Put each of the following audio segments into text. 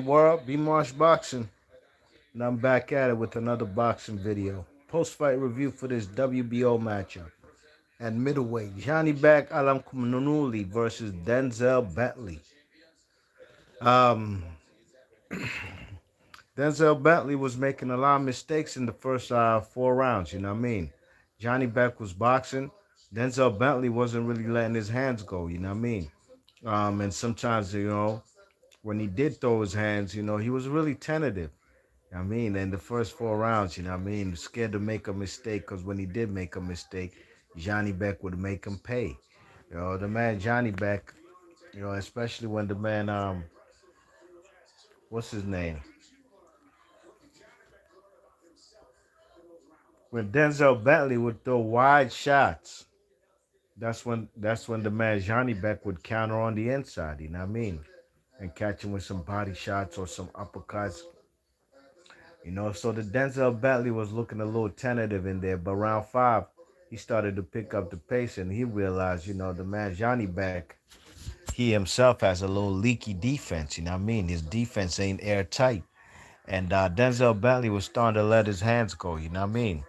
World, B Marsh Boxing, and I'm back at it with another boxing video. Post-fight review for this WBO matchup. At middleweight, Janibek Alimkhanuly versus Denzel Bentley. Um, Denzel Bentley was making a lot of mistakes in the first 4 rounds, you know what I mean? Johnny Beck was boxing. Denzel Bentley wasn't really letting his hands go, you know what I mean? And sometimes, when he did throw his hands, he was really tentative. I mean, in the first 4 rounds, you know what I mean, scared to make a mistake because when he did make a mistake, Johnny Beck would make him pay. The man Johnny Beck, especially when the man, what's his name? When Denzel Bentley would throw wide shots, that's when the man Johnny Beck would counter on the inside, you know what I mean? And catch him with some body shots or some uppercuts. So the Denzel Bentley was looking a little tentative in there, but round five, he started to pick up the pace and he realized, the man Johnny Beck, he himself has a little leaky defense, you know what I mean? His defense ain't airtight. And Denzel Bentley was starting to let his hands go, you know what I mean?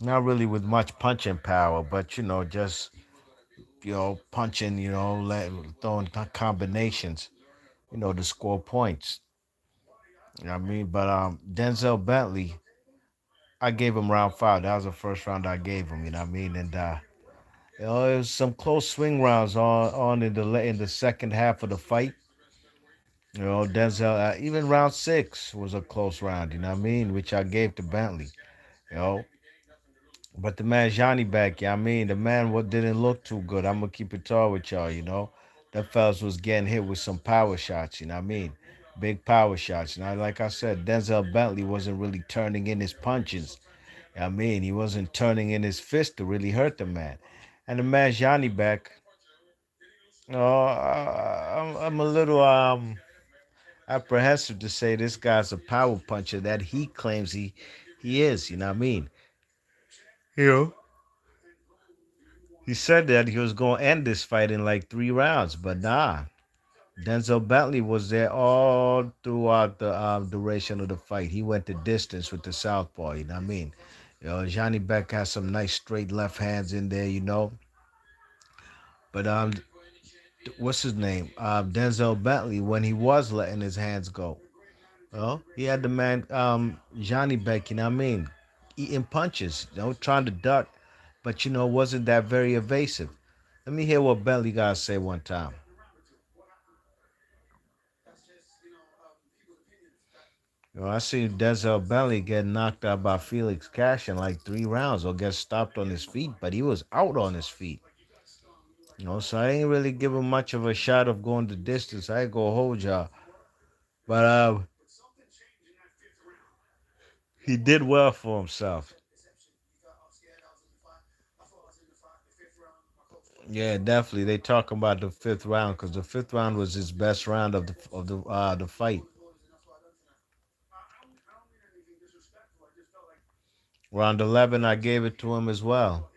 Not really with much punching power, but, just, punching, throwing combinations, to score points. You know what I mean? But Denzel Bentley, I gave him round five. That was the first round I gave him. You know what I mean? And it was some close swing rounds on in the second half of the fight. Denzel, even round six was a close round. You know what I mean? Which I gave to Bentley. You know, but the man Johnny back. Yeah, I mean, the man what didn't look too good. I'm gonna keep it tall with y'all. That fellas was getting hit with some power shots. You know what I mean? Big power shots. Now, like I said, Denzel Bentley wasn't really turning in his punches. I mean, he wasn't turning in his fist to really hurt the man. And the man Johnny back, I'm a little apprehensive to say this guy's a power puncher that he claims he is. You know what I mean? You know, he said that he was going to end this fight in like 3 rounds, but nah. Denzel Bentley was there all throughout the duration of the fight. He went the distance with the southpaw. You know what I mean? Johnny Beck has some nice straight left hands in there. But what's his name? Denzel Bentley, when he was letting his hands go, he had the man Johnny Beck. You know what I mean? Eating punches, trying to duck, but wasn't that very evasive. Let me hear what Bentley got to say one time. I see Denzel Bentley get knocked out by Felix Cash in like 3 rounds or get stopped on his feet, but he was out on his feet. So I ain't really give him much of a shot of going the distance. I ain't gonna hold y'all. But he did well for himself. Yeah, definitely. They talking about the fifth round because the fifth round was his best round of the fight. Round 11, I gave it to him as well,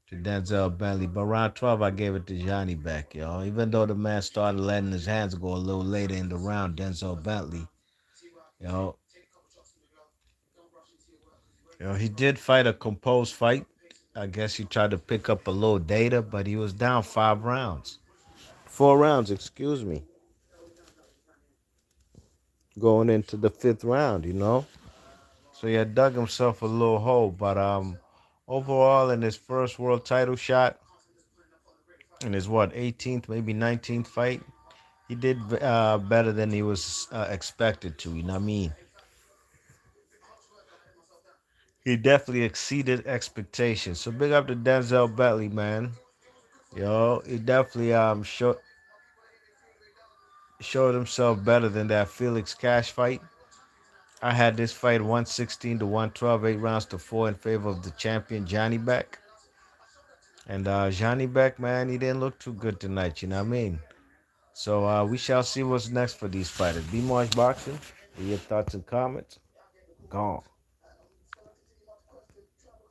to Denzel Bentley. But round 12, I gave it to Johnny Beck, Even though the man started letting his hands go a little later in the round, Denzel Bentley, you know, he did fight a composed fight. I guess he tried to pick up a little data, but he was down 5 rounds. 4 rounds, excuse me, going into the fifth round. So he had dug himself a little hole. But overall, in his first world title shot, in his 18th, maybe 19th fight, he did better than he was expected to. You know what I mean? He definitely exceeded expectations. So big up to Denzel Bentley, man. He definitely showed himself better than that Felix Cash fight. I had this fight 116 to 112, 8 rounds to 4 in favor of the champion Johnny Beck. And Johnny Beck, man, he didn't look too good tonight. You know what I mean? So we shall see what's next for these fighters. B Marsh Boxing, your thoughts and comments. Gone.